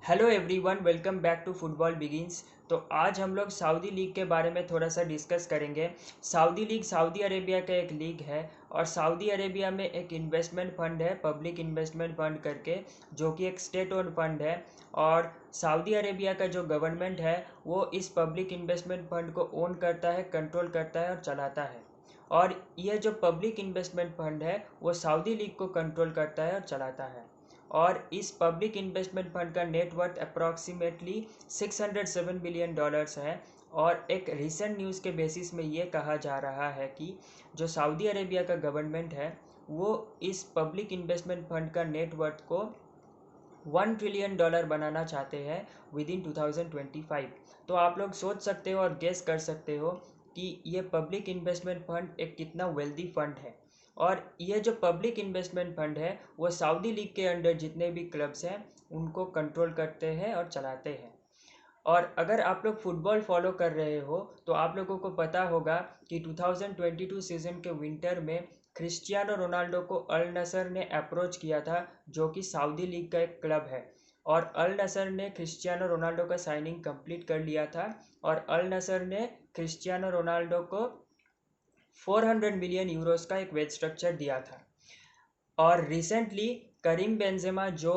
Hello everyone, welcome back to football begins. तो आज हम लोग सऊदी लीग के बारे में थोड़ा सा डिस्कस करेंगे। सऊदी लीग सऊदी अरेबिया का एक लीग है और सऊदी अरेबिया में एक इन्वेस्टमेंट फंड है, पब्लिक इन्वेस्टमेंट फंड करके, जो कि एक स्टेट ओन फंड है। और सऊदी अरेबिया का जो गवर्नमेंट है वो इस पब्लिक इन्वेस्टमेंट फंड को ओन करता है, कंट्रोल करता है और चलाता है। और ये जो पब्लिक इन्वेस्टमेंट फंड है वो सऊदी लीग को कंट्रोल करता है और चलाता है। और इस पब्लिक इन्वेस्टमेंट फंड का नेटवर्थ अप्रॉक्सीमेटली $607 बिलियन है। और एक रिसेंट न्यूज़ के बेसिस में ये कहा जा रहा है कि जो सऊदी अरेबिया का गवर्नमेंट है वो इस पब्लिक इन्वेस्टमेंट फंड का नेटवर्थ को $1 ट्रिलियन बनाना चाहते हैं विद इन 2025। तो आप लोग सोच सकते हो और गेस कर सकते हो कि ये पब्लिक इन्वेस्टमेंट फंड एक कितना वेल्दी फंड है। और ये जो पब्लिक इन्वेस्टमेंट फंड है वो सऊदी लीग के अंडर जितने भी क्लब्स हैं उनको कंट्रोल करते हैं और चलाते हैं। और अगर आप लोग फुटबॉल फॉलो कर रहे हो तो आप लोगों को पता होगा कि 2022 सीज़न के विंटर में क्रिस्टियानो रोनाल्डो को अल नसर ने अप्रोच किया था, जो कि सऊदी लीग का एक क्लब है। और अल नसर ने क्रिस्टियानो रोनाल्डो का साइनिंग कंप्लीट कर लिया था और अल नसर ने क्रिस्टियानो रोनाल्डो को 400 मिलियन यूरोस का एक वेज स्ट्रक्चर दिया था। और रिसेंटली करीम बेंजेमा जो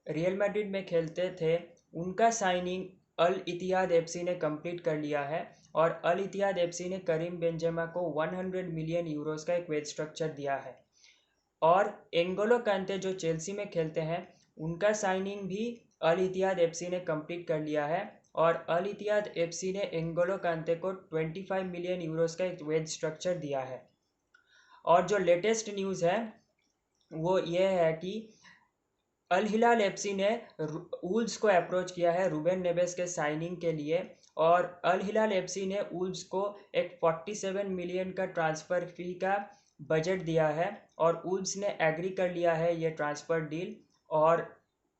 रियल मैड्रिड में खेलते थे उनका साइनिंग अल इतिहाद एफसी ने कंप्लीट कर लिया है। और अल इतिहाद एफसी ने करीम बेंजेमा को 100 मिलियन यूरोस का एक वेज स्ट्रक्चर दिया है। और एंगोलो कांते जो चेल्सी में खेलते हैं उनका साइनिंग भी अल इतिहाद एफसी ने कंप्लीट कर लिया है। और अल इतिहाद एफसी ने एंगोलो कांते को 25 मिलियन यूरोस का एक वेज स्ट्रक्चर दिया है। और जो लेटेस्ट न्यूज़ है वो ये है कि अल हिलाल एफसी ने वुल्व्स को अप्रोच किया है रूबेन नेवेस के साइनिंग के लिए। और अल हिलाल एफसी ने वुल्व्स को एक 47 मिलियन का ट्रांसफ़र फी का बजट दिया है और वुल्व्स ने एग्री कर लिया है ये ट्रांसफ़र डील। और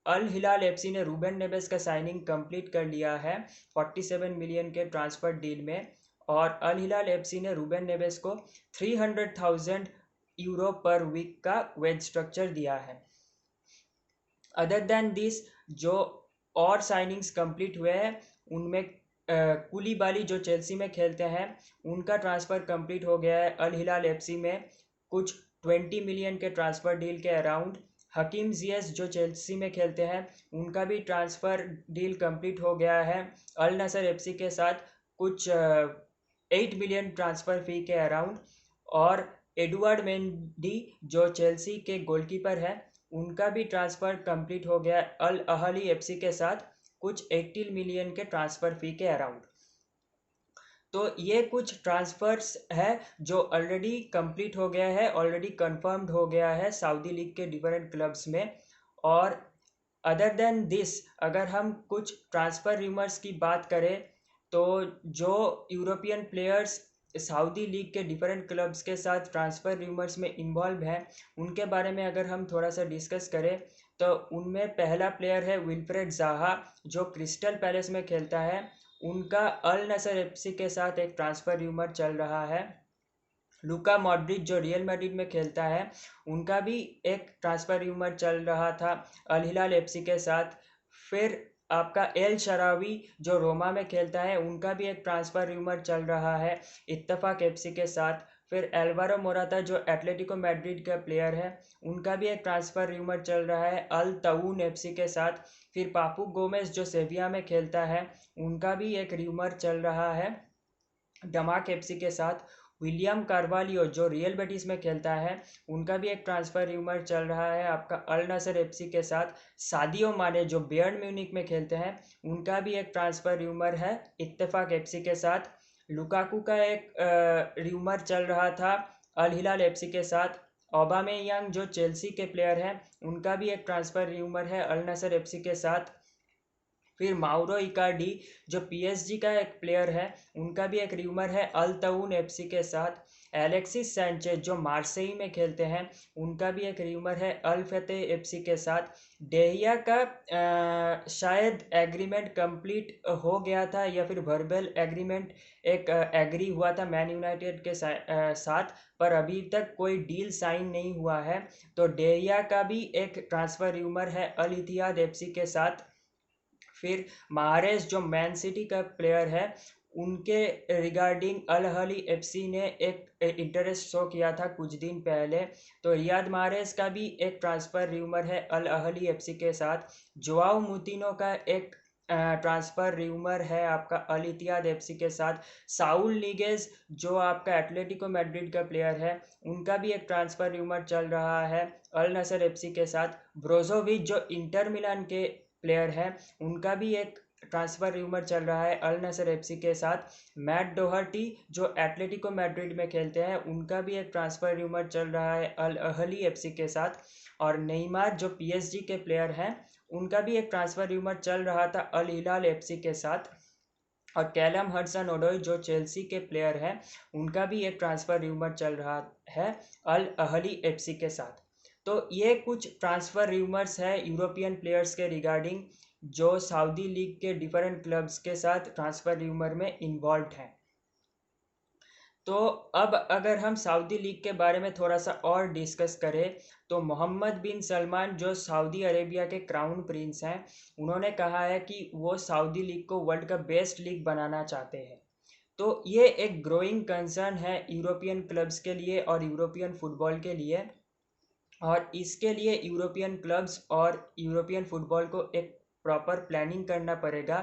अल हिलाल एफसी ने रूबेन नेवेस का साइनिंग कंप्लीट कर लिया है 47 मिलियन के ट्रांसफ़र डील में। और अल हिलाल एफसी ने रूबेन नेवेस को 300,000 यूरो पर वीक का वेज स्ट्रक्चर दिया है। अदर देन दिस जो और साइनिंग्स कंप्लीट हुए हैं उनमें कुलीबाली जो चेल्सी में खेलते हैं उनका ट्रांसफ़र कंप्लीट हो गया है अल हिलाल एफसी में कुछ 20 मिलियन के ट्रांसफ़र डील के अराउंड। हकीम जियस जो चेल्सी में खेलते हैं उनका भी ट्रांसफ़र डील कंप्लीट हो गया है अल नसर एफसी के साथ कुछ 8 मिलियन ट्रांसफ़र फ़ी के अराउंड। और एडवर्ड मेंडी जो चेल्सी के गोलकीपर है उनका भी ट्रांसफ़र कंप्लीट हो गया अल अहली एफसी के साथ कुछ 18 मिलियन के ट्रांसफ़र फ़ी के अराउंड। तो ये कुछ ट्रांसफ़र्स है जो ऑलरेडी कंप्लीट हो गया है, ऑलरेडी कंफर्म्ड हो गया है सऊदी लीग के डिफरेंट क्लब्स में। और अदर देन दिस अगर हम कुछ ट्रांसफ़र रूमर्स की बात करें तो जो यूरोपियन प्लेयर्स सऊदी लीग के डिफरेंट क्लब्स के साथ ट्रांसफ़र रूमर्स में इन्वॉल्व हैं उनके बारे में अगर हम थोड़ा सा डिस्कस करें तो उनमें पहला प्लेयर है विल्फ्रेड ज़ाहा जो क्रिस्टल पैलेस में खेलता है। उनका अल नसर एफसी के साथ एक ट्रांसफ़र रूमर चल रहा है। लुका मॉड्रिच जो रियल मैड्रिड में खेलता है उनका भी एक ट्रांसफ़र रूमर चल रहा था अल हिलाल एफसी के साथ। फिर आपका एल शरावी जो रोमा में खेलता है उनका भी एक ट्रांसफ़र रूमर चल रहा है इत्तफाक एफसी के साथ। फिर एल्वारो मोराता जो एटलेटिको मैड्रिड का प्लेयर है उनका भी एक ट्रांसफ़र रूमर चल रहा है अल तऊन एफसी के साथ। फिर पापू गोमेज जो सेविया में खेलता है उनका भी एक रूमर चल रहा है डमाक एफसी के साथ। विलियम कार्वालियो जो रियल बेटिस में खेलता है उनका भी एक ट्रांसफ़र रूमर चल रहा है आपका अल नसर एफसी के साथ। सादियो माने जो बेयर्न म्यूनिक में खेलते हैं उनका भी एक ट्रांसफ़र रूमर है इत्तेफाक एफसी के साथ। लुकाकू का एक रूमर चल रहा था अल हिलाल एफसी के साथ। ओबामेयांग जो चेल्सी के प्लेयर हैं उनका भी एक ट्रांसफ़र रूमर है अल नसर एफसी के साथ। फिर माउरो इकार्डी जो पीएसजी का एक प्लेयर है उनका भी एक रूमर है अल तऊन एफसी के साथ। एलेक्सिस सैंचेज जो मार्सेई में खेलते हैं उनका भी एक रूमर है अल फतेह एफसी के साथ। डेहिया का शायद एग्रीमेंट कंप्लीट हो गया था या फिर वर्बल एग्रीमेंट एक एग्री हुआ था मैन यूनाइटेड के साथ, पर अभी तक कोई डील साइन नहीं हुआ है। तो डेहिया का भी एक ट्रांसफ़र रूमर है अल इतिहाद एफसी के साथ। फिर माहरेज जो मैन सिटी का प्लेयर है, उनके रिगार्डिंग अल अहली एफसी ने एक इंटरेस्ट शो किया था कुछ दिन पहले। तो रियाद माहरेज का भी एक ट्रांसफ़र र्यूमर है अल अहली एफसी के साथ। जोआओ मूतिनो का एक ट्रांसफ़र र्यूमर है आपका अल इत्तिहाद एफसी के साथ। साउल नीगेज जो आपका एटलेटिको मैड्रिड का प्लेयर है, उनका भी एक ट्रांसफ़र र्यूमर चल रहा है अल नसर एफसी के साथ। ब्रोजोविच जो इंटर मिलान के प्लेयर है, उनका भी एक ट्रांसफ़र र्यूमर चल रहा है अल नसर एफसी के साथ। मैट डोहर्टी जो एटलेटिको मैड्रिड में खेलते हैं, उनका भी एक ट्रांसफ़र र्यूमर चल रहा है अल अहली एफसी के साथ। और नेइमार जो पीएसजी के प्लेयर हैं, उनका भी एक ट्रांसफ़र र्यूमर चल रहा था अल हिलाल एफसी के साथ। और कैलम हडसन ओडोई जो चेल्सी के प्लेयर हैं, उनका भी एक ट्रांसफ़र र्यूमर चल रहा है अल अहली एफसी के साथ। तो ये कुछ ट्रांसफ़र र्यूमर्स है यूरोपियन प्लेयर्स के रिगार्डिंग, जो सऊदी लीग के डिफरेंट क्लब्स के साथ ट्रांसफ़र र्यूमर में इन्वॉल्व हैं। तो अब अगर हम सऊदी लीग के बारे में थोड़ा सा और डिस्कस करें, तो मोहम्मद बिन सलमान जो सऊदी अरेबिया के क्राउन प्रिंस हैं, उन्होंने कहा है कि वो सऊदी लीग को वर्ल्ड का बेस्ट लीग बनाना चाहते हैं। तो ये एक ग्रोइंग कंसर्न है यूरोपियन क्लब्स के लिए और यूरोपियन फुटबॉल के लिए। और इसके लिए यूरोपियन क्लब्स और यूरोपियन फुटबॉल को एक प्रॉपर प्लानिंग करना पड़ेगा,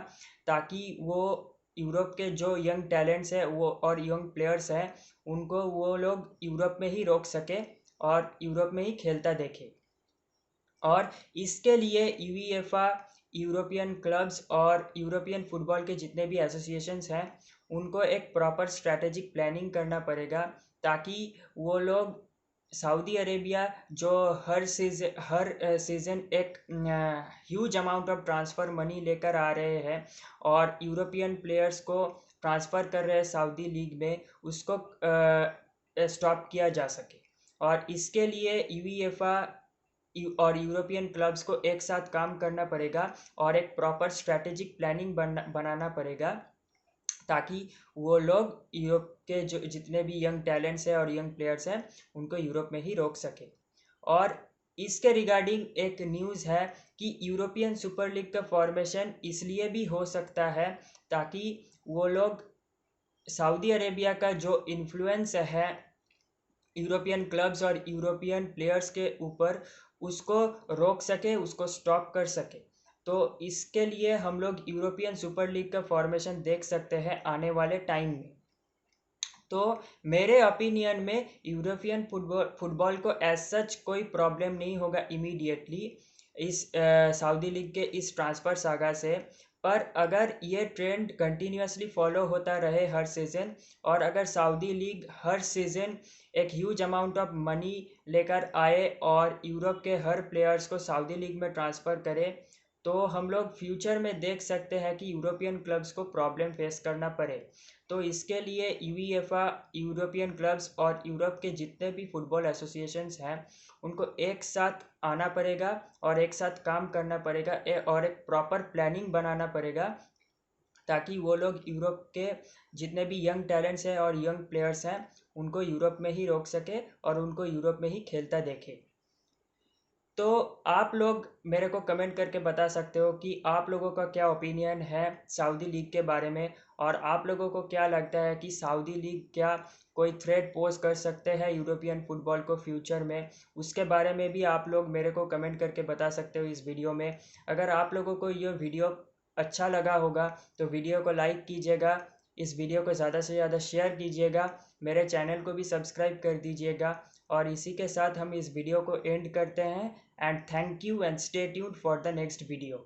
ताकि वो यूरोप के जो यंग टैलेंट्स है वो और यंग प्लेयर्स हैं, उनको वो लोग यूरोप में ही रोक सके और यूरोप में ही खेलता देखे। और इसके लिए यूईएफए, यूरोपियन क्लब्स और यूरोपियन फुटबॉल के जितने भी एसोसिएशंस हैं, उनको एक प्रॉपर स्ट्रैटेजिक प्लानिंग करना पड़ेगा, ताकि वो लोग सऊदी अरेबिया जो हर सीज़न एक huge amount of transfer money लेकर आ रहे हैं और यूरोपियन प्लेयर्स को ट्रांसफ़र कर रहे हैं सऊदी लीग में, उसको स्टॉप किया जा सके। और इसके लिए यूईएफए और यूरोपियन क्लब्स को एक साथ काम करना पड़ेगा और एक प्रॉपर स्ट्रैटेजिक प्लानिंग बनाना पड़ेगा, ताकि वो लोग यूरोप के जो जितने भी यंग टैलेंट्स हैं और यंग प्लेयर्स हैं, उनको यूरोप में ही रोक सके। और इसके रिगार्डिंग एक न्यूज़ है कि यूरोपियन सुपर लीग का फॉर्मेशन इसलिए भी हो सकता है, ताकि वो लोग सऊदी अरेबिया का जो इन्फ्लुएंस है यूरोपियन क्लब्स और यूरोपियन प्लेयर्स के ऊपर, उसको रोक सके, उसको स्टॉप कर सके। तो इसके लिए हम लोग यूरोपियन सुपर लीग का फॉर्मेशन देख सकते हैं आने वाले टाइम में। तो मेरे ओपिनियन में यूरोपियन फुटबॉल को एज सच कोई प्रॉब्लम नहीं होगा इमीडिएटली इस सऊदी लीग के इस ट्रांसफ़र सागा से। पर अगर ये ट्रेंड कंटिन्यूसली फॉलो होता रहे हर सीज़न, और अगर सऊदी लीग हर सीज़न एक ह्यूज अमाउंट ऑफ मनी लेकर आए और यूरोप के हर प्लेयर्स को सऊदी लीग में ट्रांसफ़र करे, तो हम लोग फ्यूचर में देख सकते हैं कि यूरोपियन क्लब्स को प्रॉब्लम फेस करना पड़े। तो इसके लिए यूईएफए, यूरोपियन क्लब्स और यूरोप के जितने भी फुटबॉल एसोसिएशंस हैं, उनको एक साथ आना पड़ेगा और एक साथ काम करना पड़ेगा और एक प्रॉपर प्लानिंग बनाना पड़ेगा, ताकि वो लोग यूरोप के जितने भी यंग टैलेंट्स हैं और यंग प्लेयर्स हैं, उनको यूरोप में ही रोक सके और उनको यूरोप में ही खेलता देखे। तो आप लोग मेरे को कमेंट करके बता सकते हो कि आप लोगों का क्या ओपिनियन है सऊदी लीग के बारे में, और आप लोगों को क्या लगता है कि सऊदी लीग क्या कोई थ्रेट पोज कर सकते हैं यूरोपियन फुटबॉल को फ्यूचर में। उसके बारे में भी आप लोग मेरे को कमेंट करके बता सकते हो इस वीडियो में। अगर आप लोगों को ये वीडियो अच्छा लगा होगा तो वीडियो को लाइक कीजिएगा, इस वीडियो को ज़्यादा से ज़्यादा शेयर कीजिएगा, मेरे चैनल को भी सब्सक्राइब कर दीजिएगा। और इसी के साथ हम इस वीडियो को एंड करते हैं, and thank you and stay tuned for the next video.